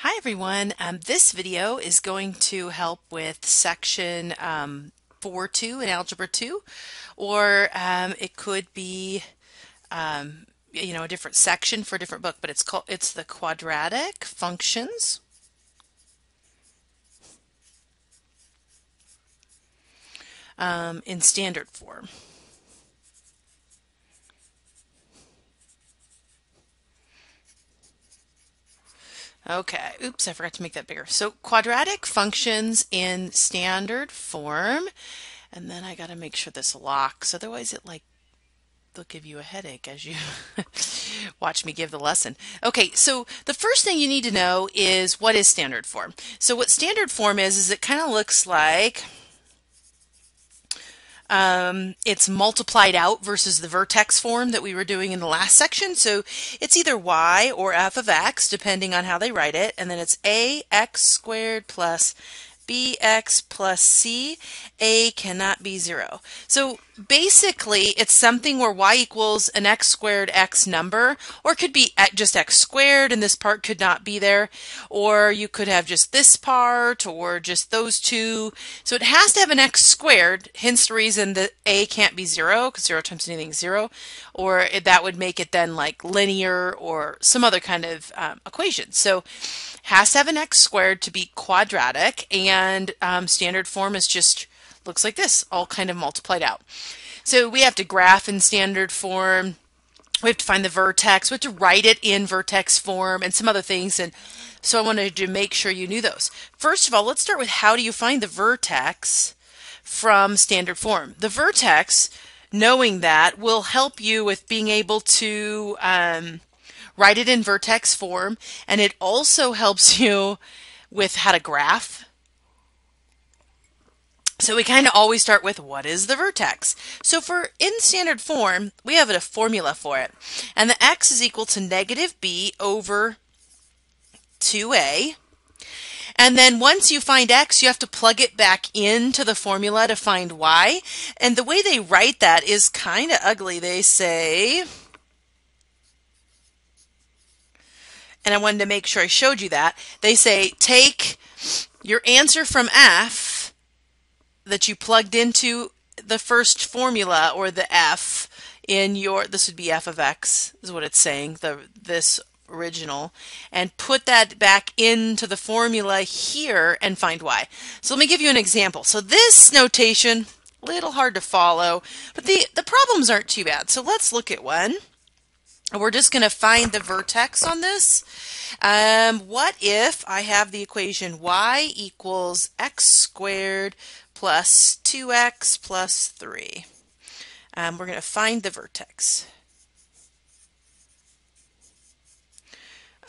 Hi everyone. This video is going to help with section 4.2 in Algebra 2, or it could be a different section for a different book, but it's the quadratic functions in standard form. Okay, oops, I forgot to make that bigger. So quadratic functions in standard form, and then I got to make sure this locks, otherwise they'll give you a headache as you watch me give the lesson. Okay, so the first thing you need to know is what is standard form. So what standard form is it kind of looks like it's multiplied out versus the vertex form that we were doing in the last section. So it's either y or f of x, depending on how they write it. And then it's ax squared plus bx plus c. A cannot be 0. So basically, it's something where y equals an x squared x number, or it could be just x squared and this part could not be there, or you could have just this part or just those two. So it has to have an x squared, hence the reason that a can't be 0, because 0 times anything is 0, or that would make it then like linear or some other kind of equation. So has to have an x squared to be quadratic, and standard form is just looks like this, all kind of multiplied out. So we have to graph in standard form, we have to find the vertex, we have to write it in vertex form, and some other things, and so I wanted to make sure you knew those. First of all, let's start with how do you find the vertex from standard form. The vertex, knowing that, will help you with being able to write it in vertex form, and it also helps you with how to graph. So we kind of always start with what is the vertex. So for in standard form, we have a formula for it, and the x is equal to negative b over 2a. And then once you find x, you have to plug it back into the formula to find y. And the way they write that is kind of ugly. They say, and I wanted to make sure I showed you that, they say take your answer from f that you plugged into the first formula, or the f in your, this would be f of x is what it's saying, this original, and put that back into the formula here and find y. So let me give you an example. So this notation, a little hard to follow, but the problems aren't too bad. So let's look at one. We're just going to find the vertex on this. What if I have the equation y equals x squared plus 2x plus 3? We're going to find the vertex.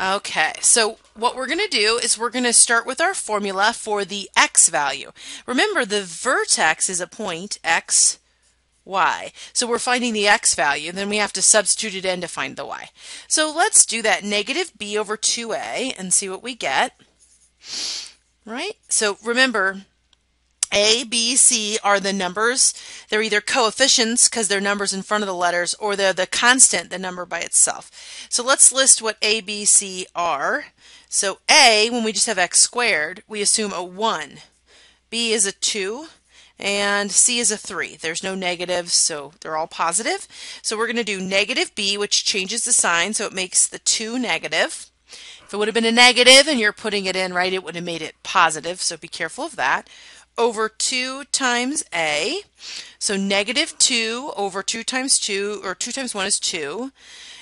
Okay, so what we're going to do is we're going to start with our formula for the x value. Remember, the vertex is a point x, y. So we're finding the x value, then we have to substitute it in to find the y. So let's do that, negative b over 2a, and see what we get. Right? So remember, a, b, c are the numbers. They're either coefficients because they're numbers in front of the letters, or they're the constant, the number by itself. So let's list what a, b, c are. So a, when we just have x squared, we assume a 1. B is a 2. And c is a 3. There's no negatives, so they're all positive. So we're going to do negative b, which changes the sign, so it makes the 2 negative. If it would have been a negative and you're putting it in right, it would have made it positive, so be careful of that. Over 2 times a, so negative 2 over 2 times 2, or 2 times 1 is 2,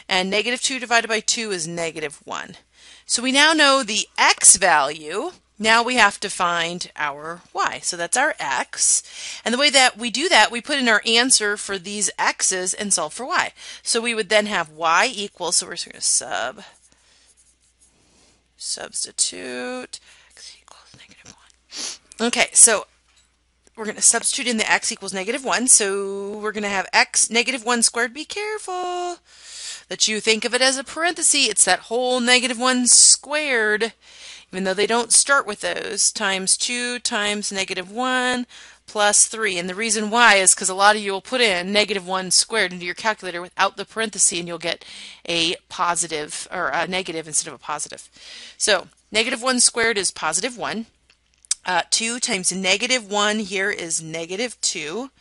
and negative 2 divided by 2 is negative 1. So we now know the x value. Now we have to find our y. So that's our x. And the way that we do that, we put in our answer for these x's and solve for y. So we would then have y equals, so we're just going to substitute x equals negative 1. Okay, so we're going to substitute in the x equals negative 1. So we're going to have x negative 1 squared. Be careful that you think of it as a parenthesis. It's that whole negative 1 squared. even though they don't start with those, times 2 times -1 plus 3. And the reason why is because a lot of you will put in -1 squared into your calculator without the parenthesis, and you'll get a positive or a negative instead of a positive. So -1 squared is +1. 2 times -1 here is -2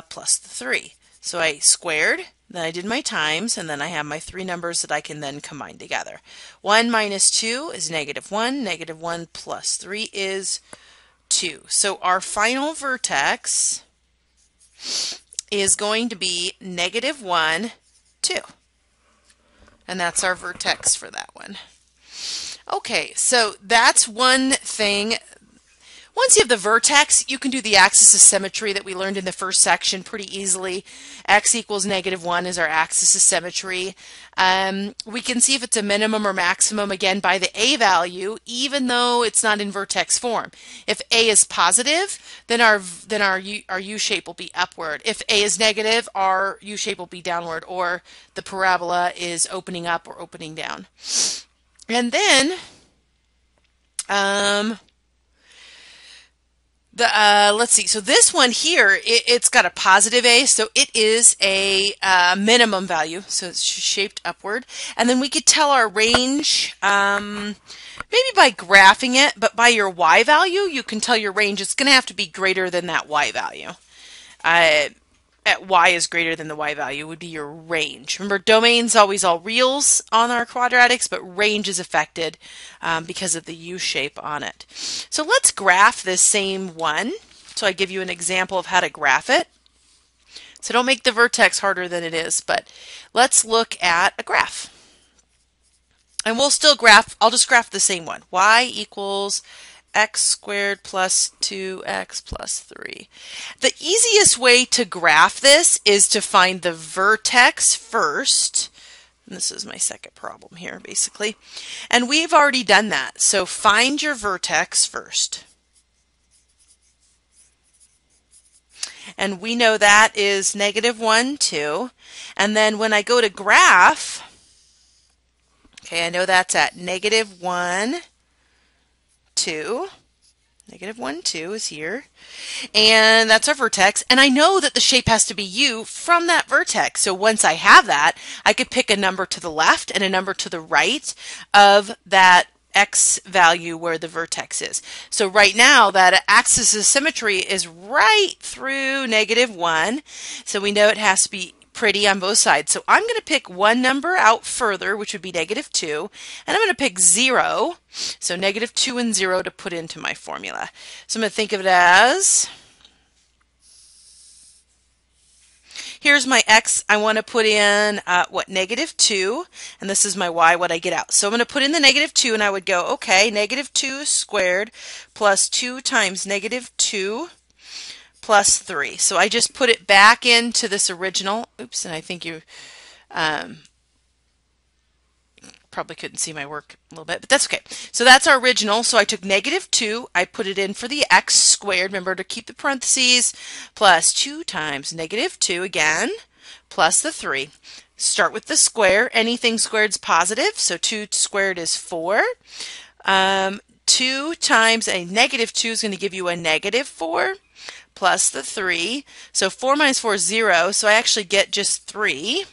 plus the 3. So I squared, then I did my times, and then I have my three numbers that I can then combine together. 1 minus 2 is -1. -1 plus 3 is 2. So our final vertex is going to be -1, 2. And that's our vertex for that one. Okay, so that's one thing. Once you have the vertex, you can do the axis of symmetry that we learned in the first section pretty easily. X equals -1 is our axis of symmetry. We can see if it's a minimum or maximum, again, by the A value, even though it's not in vertex form. If A is positive, then our U shape will be upward. If A is negative, our U shape will be downward, or the parabola is opening up or opening down. And then, let's see, so this one here, it's got a positive A, so it is a minimum value, so it's shaped upward. And then we could tell our range, maybe by graphing it, but by your Y value, you can tell your range. It's going to have to be greater than that Y value. At Y is greater than the Y value would be your range. Remember, domain's always all reals on our quadratics, but range is affected because of the U shape on it. So let's graph this same one. So I give you an example of how to graph it. So don't make the vertex harder than it is, but let's look at a graph. And we'll still graph, I'll just graph the same one. Y equals x squared plus 2x plus 3. The easiest way to graph this is to find the vertex first. And this is my second problem here, basically. And we've already done that. So find your vertex first. And we know that is -1, 2. And then when I go to graph, okay, I know that's at -1, 2. -1, 2 is here. And that's our vertex. And I know that the shape has to be U from that vertex. So once I have that, I could pick a number to the left and a number to the right of that X value where the vertex is. So right now that axis of symmetry is right through -1. So we know it has to be pretty on both sides. So I'm going to pick one number out further, which would be -2, and I'm going to pick 0, so -2 and 0 to put into my formula. So I'm going to think of it as, here's my X, I want to put in, -2, and this is my Y, what I get out. So I'm going to put in the -2, and I would go, okay, -2 squared plus 2 times -2 plus 3. So I just put it back into this original. Oops, and I think you probably couldn't see my work a little bit, but that's okay. So that's our original. So I took -2, I put it in for the x squared, remember to keep the parentheses, plus 2 times -2 again, plus the 3. Start with the square. Anything squared is positive, so 2 squared is 4. 2 times a -2 is going to give you a -4. Plus the 3. So 4 minus 4 is 0, so I actually get just 3.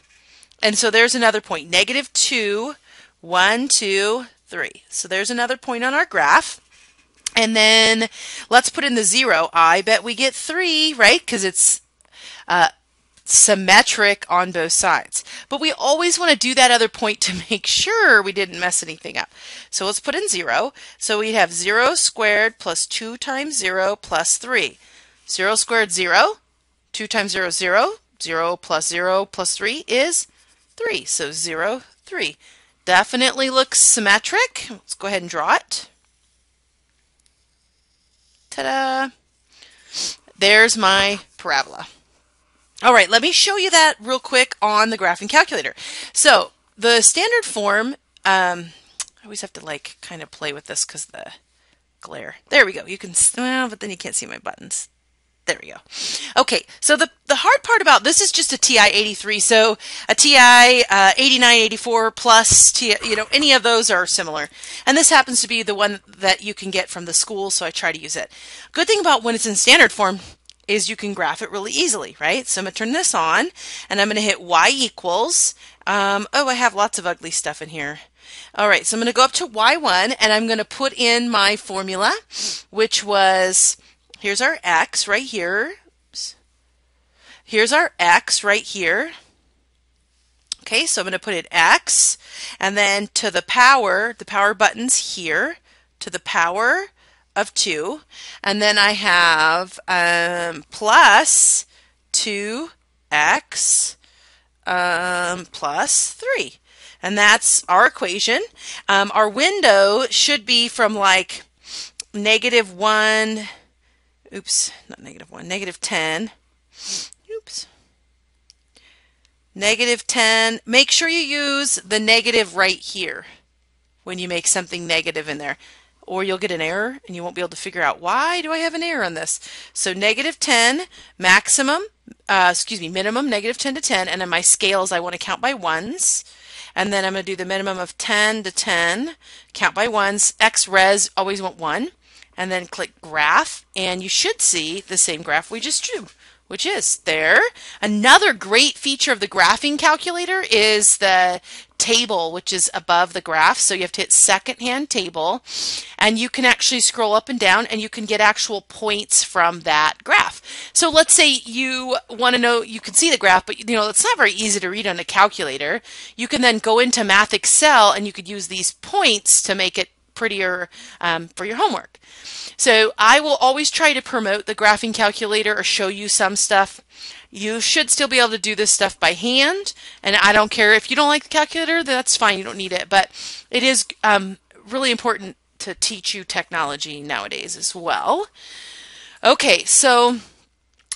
And so there's another point. -2, 1, 2, 3. So there's another point on our graph. And then let's put in the 0. I bet we get 3, right? Because it's symmetric on both sides. But we always want to do that other point to make sure we didn't mess anything up. So let's put in 0. So we'd have 0 squared plus 2 times 0 plus 3. 0 squared, 0. 2 times 0 is 0. 0 plus 3 is 3. So 0, 3. Definitely looks symmetric. Let's go ahead and draw it. Ta-da! There's my parabola. All right, let me show you that real quick on the graphing calculator. So the standard form, I always have to like kind of play with this because the glare. There we go. You can, well, but then you can't see my buttons. There we go. Okay, so the hard part about this is just a TI 83. So a TI 89, 84 plus, any of those are similar. And this happens to be the one that you can get from the school, so I try to use it. Good thing about when it's in standard form is you can graph it really easily, right? So I'm going to turn this on, and I'm going to hit y equals. Oh, I have lots of ugly stuff in here. All right, so I'm going to go up to y1, and I'm going to put in my formula, which was... Here's our x right here. Oops. Here's our x right here. Okay, so I'm going to put in x, and then to the power button's here, to the power of 2, and then I have plus 2x plus 3. And that's our equation. Our window should be from like -1... Oops, not -1, -10. Oops. -10. Make sure you use the negative right here when you make something negative in there, or you'll get an error and you won't be able to figure out why do I have an error on this. So -10, minimum -10 to 10, and then my scales I want to count by ones. And then I'm going to do the minimum of 10 to 10, count by ones. X res, always want 1. And then click graph, and you should see the same graph we just drew, which is there. Another great feature of the graphing calculator is the table, which is above the graph. So you have to hit second-hand table, and you can actually scroll up and down, and you can get actual points from that graph. So let's say you want to know, you can see the graph, but it's not very easy to read on a calculator. You can then go into Math Excel, and you could use these points to make it prettier for your homework. So I will always try to promote the graphing calculator or show you some stuff. You should still be able to do this stuff by hand, and I don't care if you don't like the calculator, that's fine, you don't need it, but it is really important to teach you technology nowadays as well. Okay, so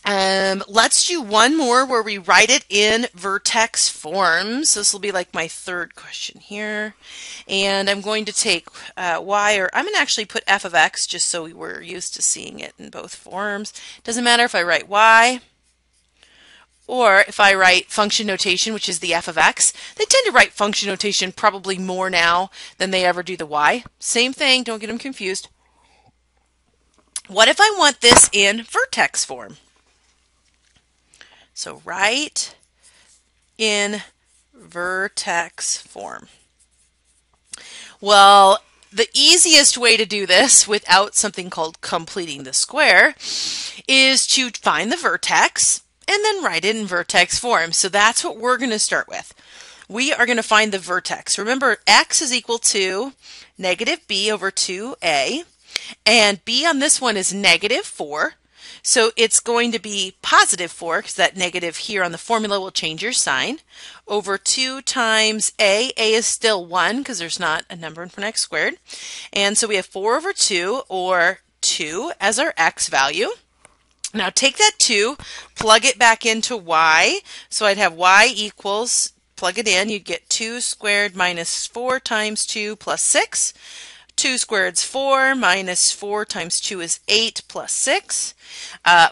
let's do one more where we write it in Vertex forms. This will be like my third question here. And I'm going to take y, or I'm going to actually put f of x just so we're used to seeing it in both forms. Doesn't matter if I write y or if I write function notation, which is the f of x. They tend to write function notation probably more now than they ever do the y. Same thing, don't get them confused. What if I want this in Vertex form? So write in Vertex form. Well, the easiest way to do this without something called completing the square is to find the vertex and then write it in Vertex form. So that's what we're going to start with. We are going to find the vertex. Remember, x is equal to -b over 2a, and b on this one is -4. So it's going to be +4, because that negative here on the formula will change your sign, over 2 times a. A is still 1 because there's not a number in front of x squared. And so we have 4 over 2, or 2, as our x value. Now take that 2, plug it back into y. So I'd have y equals, plug it in, you'd get 2 squared minus 4 times 2 plus 6. 2 squared is 4, minus 4 times 2 is 8 plus 6.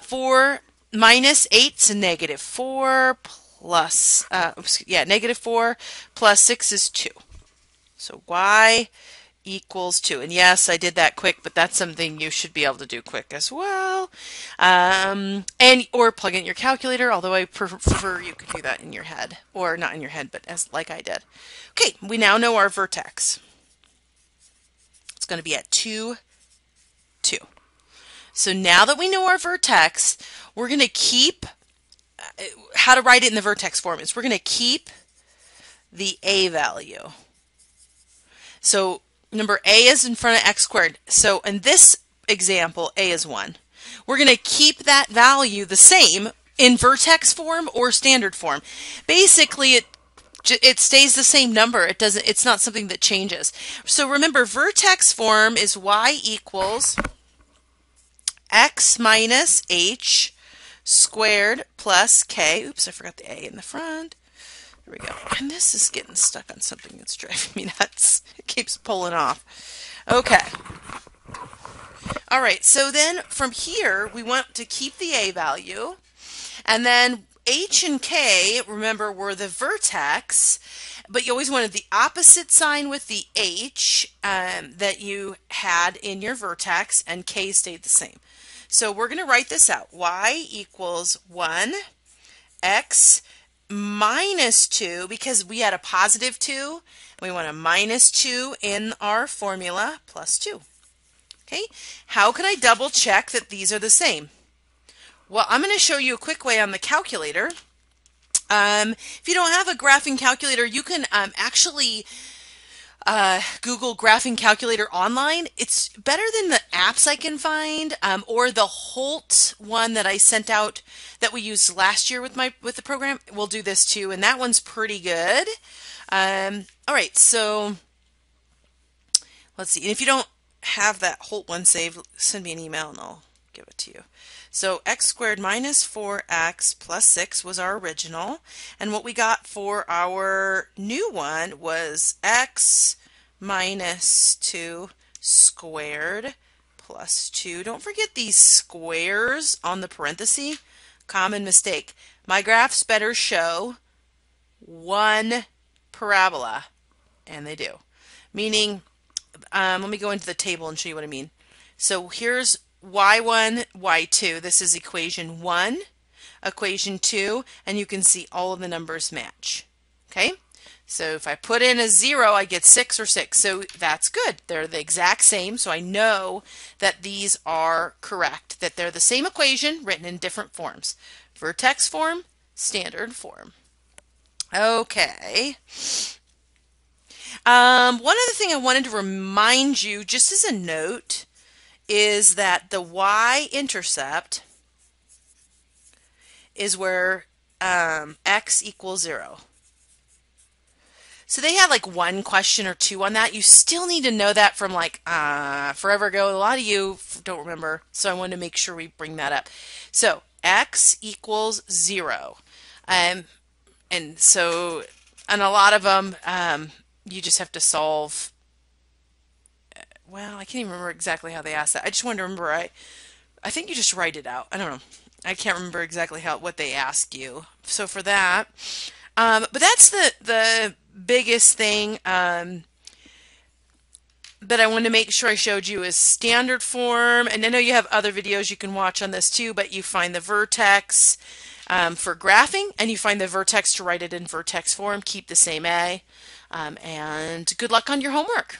4 minus 8 is -4 plus, -4 plus 6 is 2. So y equals 2. And yes, I did that quick, but that's something you should be able to do quick as well. Or plug in your calculator, although I prefer you could do that in your head. Or not in your head, but like I did. Okay, we now know our vertex. It's going to be at 2, 2. So now that we know our vertex, we're going to keep, how to write it in the vertex form is we're going to keep the a value. So remember, a is in front of x squared. So in this example, a is 1. We're going to keep that value the same in vertex form or standard form. Basically, it stays the same number. It's not something that changes. So remember, vertex form is y equals x minus h squared plus k. Oops, I forgot the a in the front. There we go. And this is getting stuck on something that's driving me nuts. It keeps pulling off. Okay. All right, so then from here, we want to keep the A value. And then H and K, remember, were the vertex, but you always wanted the opposite sign with the H that you had in your vertex, and K stayed the same. So we're going to write this out. Y equals 1, X minus 2, because we had a positive 2, we want a minus 2 in our formula, plus 2. Okay, how can I double check that these are the same? Well, I'm going to show you a quick way on the calculator. If you don't have a graphing calculator, you can actually Google graphing calculator online. It's better than the apps I can find, or the Holt one that I sent out that we used last year with the program. We'll do this too, and that one's pretty good. All right, so let's see. And if you don't have that Holt one saved, send me an email and I'll give it to you. So x squared minus 4x plus 6 was our original, and what we got for our new one was x minus 2 squared plus 2. Don't forget these squares on the parenthesis. Common mistake. My graphs better show one parabola, and they do. Meaning, let me go into the table and show you what I mean. So here's y1, y2. This is equation 1, equation 2, and you can see all of the numbers match. Okay? So if I put in a 0, I get 6 or 6. So that's good. They're the exact same, so I know that these are correct, that they're the same equation written in different forms. Vertex form, standard form. Okay. One other thing I wanted to remind you, just as a note, is that the y-intercept is where x equals 0. So they had like one question or two on that. You still need to know that from like forever ago. A lot of you don't remember, so I wanted to make sure we bring that up. So x equals 0. And so, and a lot of them, you just have to solve. Well, I can't even remember exactly how they asked that. I just wanted to remember. I think you just write it out. I don't know. I can't remember exactly what they asked you. So for that, but that's the biggest thing that I wanted to make sure I showed you is standard form. And I know you have other videos you can watch on this too, but you find the vertex for graphing, and you find the vertex to write it in vertex form. Keep the same A. And good luck on your homework.